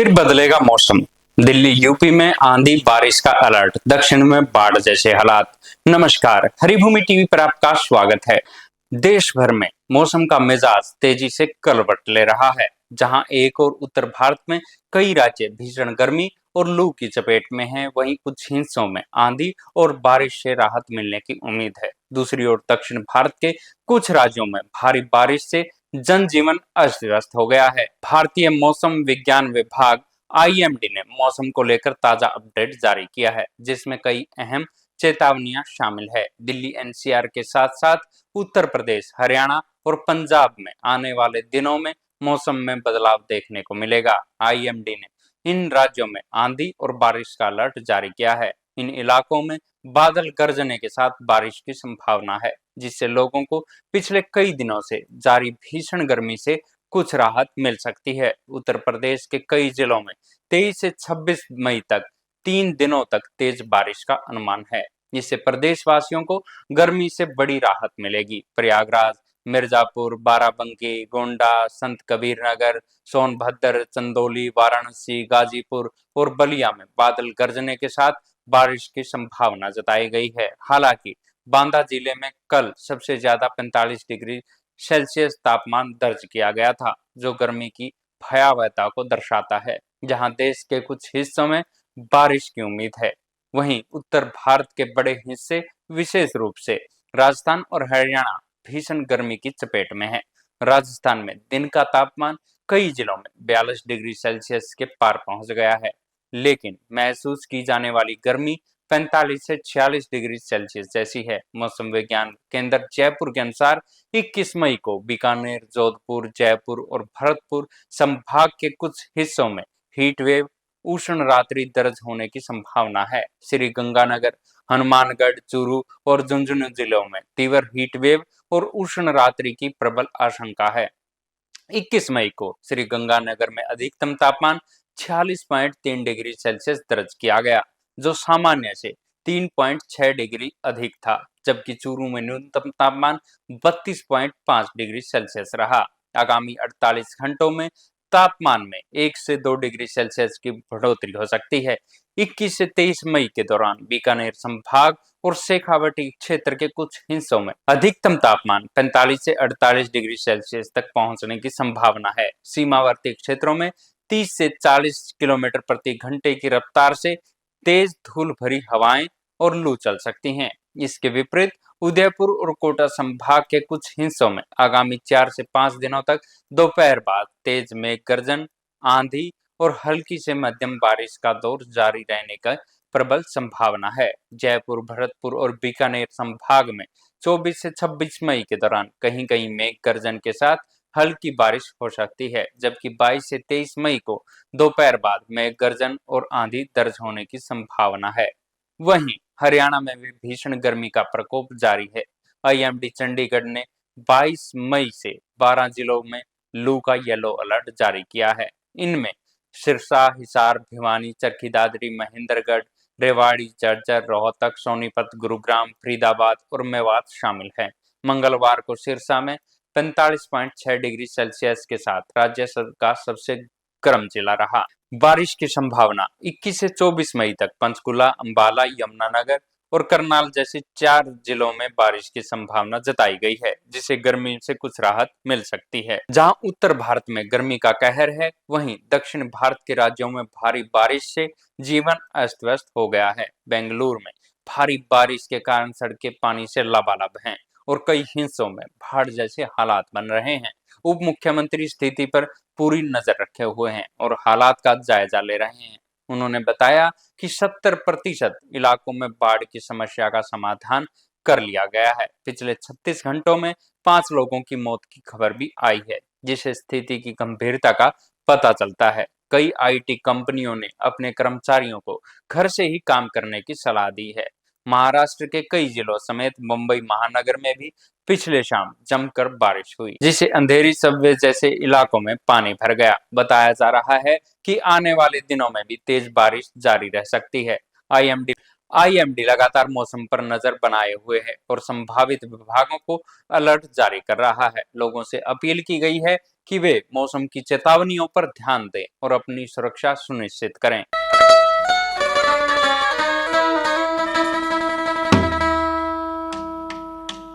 फिर बदलेगा मौसम। दिल्ली यूपी में आंधी बारिश का अलर्ट, दक्षिण में बाढ़ जैसे हालात। नमस्कार, हरिभूमि टीवी पर आपका स्वागत है। देश भर में मौसम का मिजाज तेजी से करवट ले रहा है। जहां एक और उत्तर भारत में कई राज्य भीषण गर्मी और लू की चपेट में हैं, वहीं कुछ हिस्सों में आंधी और बारिश से राहत मिलने की उम्मीद है। दूसरी ओर दक्षिण भारत के कुछ राज्यों में भारी बारिश से जनजीवन अस्त व्यस्त हो गया है। भारतीय मौसम विज्ञान विभाग आईएमडी ने मौसम को लेकर ताजा अपडेट जारी किया है, जिसमें कई अहम चेतावनियां शामिल है। दिल्ली एनसीआर के साथ साथ उत्तर प्रदेश, हरियाणा और पंजाब में आने वाले दिनों में मौसम में बदलाव देखने को मिलेगा। आईएमडी ने इन राज्यों में आंधी और बारिश का अलर्ट जारी किया है। इन इलाकों में बादल गरजने के साथ बारिश की संभावना है, जिससे लोगों को पिछले कई दिनों से जारी भीषण गर्मी से कुछ राहत मिल सकती है। उत्तर प्रदेश के कई जिलों में 23 से 26 मई तक 3 दिनों तक तेज बारिश का अनुमान है, जिससे प्रदेशवासियों को गर्मी से बड़ी राहत मिलेगी। प्रयागराज, मिर्जापुर, बाराबंकी, गोंडा, संत कबीर नगर, सोनभद्र, चंदौली, वाराणसी, गाजीपुर और बलिया में बादल गरजने के साथ बारिश की संभावना जताई गई है। हालांकि बांदा जिले में कल सबसे ज्यादा 45 डिग्री सेल्सियस तापमान दर्ज किया गया था, जो गर्मी की भयावहता को दर्शाता है। जहां देश के कुछ हिस्सों में बारिश की उम्मीद है, वहीं उत्तर भारत के बड़े हिस्से, विशेष रूप से राजस्थान और हरियाणा, भीषण गर्मी की चपेट में है। राजस्थान में दिन का तापमान कई जिलों में 42 डिग्री सेल्सियस के पार पहुंच गया है, लेकिन महसूस की जाने वाली गर्मी 45 से 46 डिग्री सेल्सियस जैसी है। मौसम विज्ञान केंद्र जयपुर के अनुसार 21 मई को बीकानेर, जोधपुर, जयपुर और भरतपुर संभाग के कुछ हिस्सों में हीट वेव, उष्ण रात्रि दर्ज होने की संभावना है। श्री गंगानगर, हनुमानगढ़, चूरू और झुंझुनू जिलों में तीव्र हीट वेव और उष्ण रात्रि की प्रबल आशंका है। 21 मई को श्री गंगानगर में अधिकतम तापमान 46.3 डिग्री सेल्सियस दर्ज किया गया, जो सामान्य से 3.6 डिग्री अधिक था, जबकि चूरू में न्यूनतम तापमान 32.5 डिग्री सेल्सियस रहा। आगामी 48 घंटों में तापमान में 1 से 2 डिग्री सेल्सियस की बढ़ोतरी हो सकती है। 21 से 23 मई के दौरान बीकानेर संभाग और शेखावाटी क्षेत्र के कुछ हिस्सों में अधिकतम तापमान 45 से 48 डिग्री सेल्सियस तक पहुंचने की संभावना है। सीमावर्ती क्षेत्रों में 30 से 40 किलोमीटर प्रति घंटे की रफ्तार से तेज धूल भरी हवाएं और लू चल सकती हैं। इसके विपरीत उदयपुर और कोटा संभाग के कुछ हिस्सों में आगामी 4 से 5 दिनों तक दोपहर बाद तेज मेघ गर्जन, आंधी और हल्की से मध्यम बारिश का दौर जारी रहने का प्रबल संभावना है। जयपुर, भरतपुर और बीकानेर संभाग में 24 से 26 मई के दौरान कहीं कहीं मेघ गर्जन के साथ हल्की बारिश हो सकती है, जबकि 22 से 23 मई को दोपहर बाद मेघ गर्जन और आंधी दर्ज होने की संभावना है। वहीं हरियाणा में भी भीषण गर्मी का प्रकोप जारी है। आईएमडी चंडीगढ़ ने 22 मई से 12 जिलों में लू का येलो अलर्ट जारी किया है। इनमें सिरसा, हिसार, भिवानी, चरखी दादरी, महेंद्रगढ़, रेवाड़ी, झज्जर, रोहतक, सोनीपत, गुरुग्राम, फरीदाबाद और मेवात शामिल हैं। मंगलवार को सिरसा में 45.6 डिग्री सेल्सियस के साथ राज्य का सबसे गर्म जिला रहा। बारिश की संभावना 21 से 24 मई तक पंचकुला, अंबाला, यमुनानगर और करनाल जैसे 4 जिलों में बारिश की संभावना जताई गई है, जिससे गर्मी से कुछ राहत मिल सकती है। जहां उत्तर भारत में गर्मी का कहर है, वहीं दक्षिण भारत के राज्यों में भारी बारिश से जीवन अस्त व्यस्त हो गया है। बेंगलुरु में भारी बारिश के कारण सड़कें पानी से लबालब हैं और कई हिस्सों में बाढ़ जैसे हालात बन रहे हैं। उप मुख्यमंत्री स्थिति पर पूरी नजर रखे हुए हैं और हालात का जायजा ले रहे हैं। उन्होंने बताया कि 70% इलाकों में बाढ़ की समस्या का समाधान कर लिया गया है। पिछले 36 घंटों में 5 लोगों की मौत की खबर भी आई है, जिससे स्थिति की गंभीरता का पता चलता है। कई आईटी कंपनियों ने अपने कर्मचारियों को घर से ही काम करने की सलाह दी है। महाराष्ट्र के कई जिलों समेत मुंबई महानगर में भी पिछले शाम जमकर बारिश हुई, जिससे अंधेरी सबवे जैसे इलाकों में पानी भर गया। बताया जा रहा है कि आने वाले दिनों में भी तेज बारिश जारी रह सकती है। आईएमडी आईएमडी लगातार मौसम पर नजर बनाए हुए है और संभावित विभागों को अलर्ट जारी कर रहा है। लोगों से अपील की गई है कि वे मौसम की चेतावनियों पर ध्यान दें और अपनी सुरक्षा सुनिश्चित करें।